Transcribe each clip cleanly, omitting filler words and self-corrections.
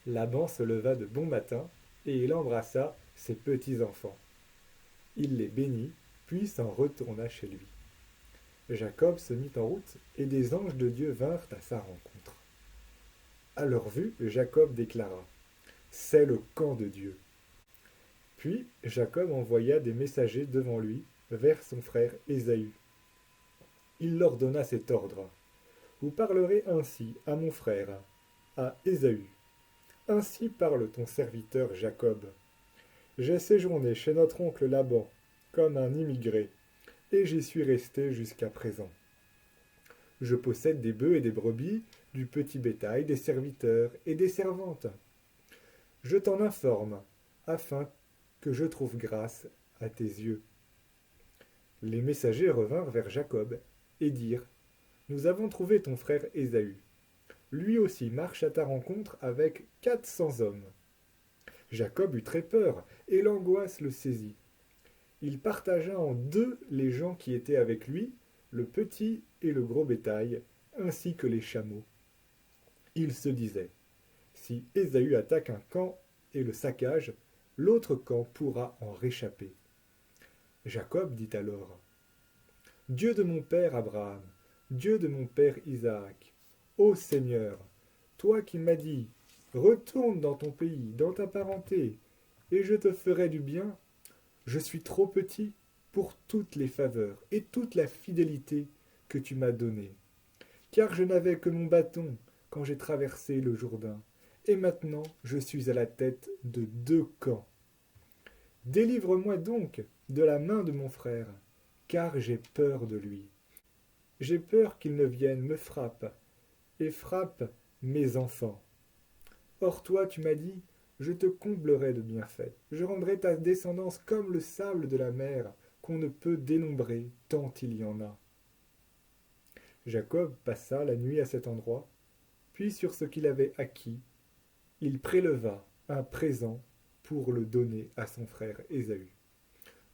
Laban se leva de bon matin, et il embrassa ses petits-enfants. Il les bénit, puis s'en retourna chez lui. Jacob se mit en route, et des anges de Dieu vinrent à sa rencontre. À leur vue, Jacob déclara: C'est le camp de Dieu. Puis Jacob envoya des messagers devant lui vers son frère Ésaü. Il leur donna cet ordre: Vous parlerez ainsi à mon frère, à Ésaü. Ainsi parle ton serviteur Jacob. J'ai séjourné chez notre oncle Laban, comme un immigré, et j'y suis resté jusqu'à présent. Je possède des bœufs et des brebis, du petit bétail, des serviteurs et des servantes. Je t'en informe, afin que je trouve grâce à tes yeux. Les messagers revinrent vers Jacob et dirent: Nous avons trouvé ton frère Ésaü. Lui aussi marche à ta rencontre avec 400 hommes. Jacob eut très peur, et l'angoisse le saisit. Il partagea en deux les gens qui étaient avec lui, le petit et le gros bétail, ainsi que les chameaux. Il se disait: Si Ésaü attaque un camp et le saccage, l'autre camp pourra en réchapper. Jacob dit alors: Dieu de mon père Abraham, Dieu de mon père Isaac, ô Seigneur, toi qui m'as dit: Retourne dans ton pays, dans ta parenté, et je te ferai du bien, je suis trop petit pour toutes les faveurs et toute la fidélité que tu m'as donnée, car je n'avais que mon bâton quand j'ai traversé le Jourdain, et maintenant je suis à la tête de 2 camps. Délivre-moi donc de la main de mon frère, car j'ai peur de lui. J'ai peur qu'il ne vienne me frappe, et frappe mes enfants. Or toi, tu m'as dit: Je te comblerai de bienfaits, je rendrai ta descendance comme le sable de la mer, qu'on ne peut dénombrer tant il y en a. Jacob passa la nuit à cet endroit, puis sur ce qu'il avait acquis, il préleva un présent pour le donner à son frère Ésaü.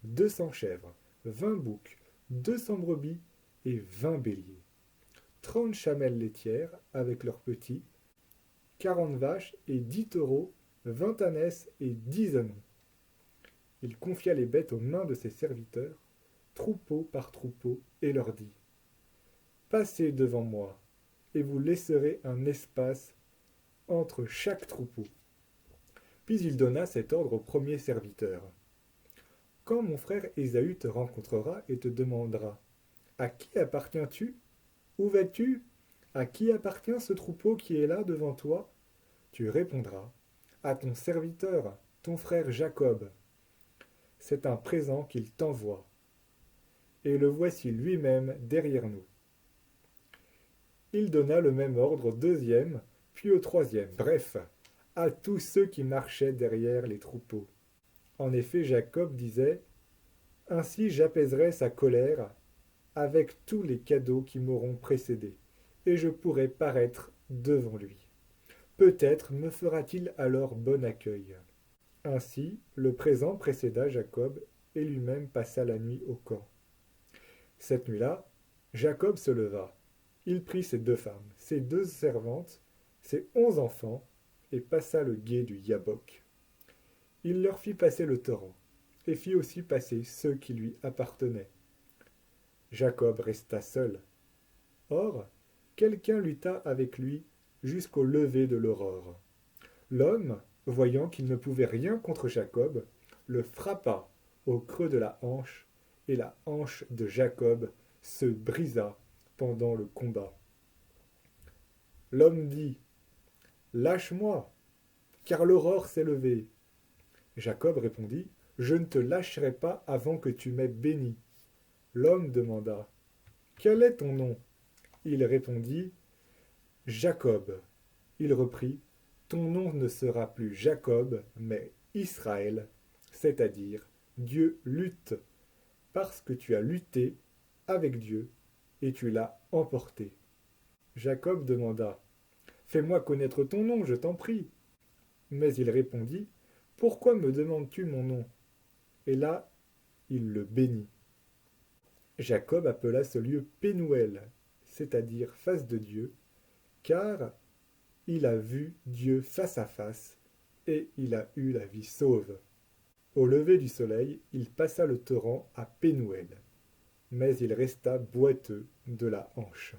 200 chèvres, 20 boucs, 200 brebis et 20 béliers. 30 chamelles laitières avec leurs petits, 40 vaches et 10 taureaux, 20 ânesses et 10 ânons. Il confia les bêtes aux mains de ses serviteurs, troupeau par troupeau, et leur dit: Passez devant moi, et vous laisserez un espace entre chaque troupeau. Puis il donna cet ordre au premier serviteur: Quand mon frère Ésaü te rencontrera et te demandera: À qui appartiens-tu? Où vas-tu? À qui appartient ce troupeau qui est là devant toi? Tu répondras: À ton serviteur, ton frère Jacob. C'est un présent qu'il t'envoie. Et le voici lui-même derrière nous. Il donna le même ordre au deuxième, puis au troisième, bref, à tous ceux qui marchaient derrière les troupeaux. En effet, Jacob disait: Ainsi j'apaiserai sa colère avec tous les cadeaux qui m'auront précédé, et je pourrai paraître devant lui. Peut-être me fera-t-il alors bon accueil. Ainsi, le présent précéda Jacob, et lui-même passa la nuit au camp. Cette nuit-là, Jacob se leva. Il prit ses 2 femmes, ses 2 servantes, ses 11 enfants, et passa le gué du Yabok. Il leur fit passer le torrent, et fit aussi passer ceux qui lui appartenaient. Jacob resta seul. Or, quelqu'un lutta avec lui jusqu'au lever de l'aurore. L'homme, voyant qu'il ne pouvait rien contre Jacob, le frappa au creux de la hanche, et la hanche de Jacob se brisa pendant le combat. L'homme dit: Lâche-moi, car l'aurore s'est levée. Jacob répondit: Je ne te lâcherai pas avant que tu m'aies béni. L'homme demanda: Quel est ton nom? Il répondit: Jacob. Il reprit: Ton nom ne sera plus Jacob, mais Israël, c'est-à-dire Dieu lutte, parce que tu as lutté avec Dieu et tu l'as emporté. Jacob demanda: Fais-moi connaître ton nom, je t'en prie. Mais il répondit: Pourquoi me demandes-tu mon nom? Et là, il le bénit. Jacob appela ce lieu Pénuel, c'est-à-dire face de Dieu, car il a vu Dieu face à face, et il a eu la vie sauve. Au lever du soleil, il passa le torrent à Pénouel, mais il resta boiteux de la hanche.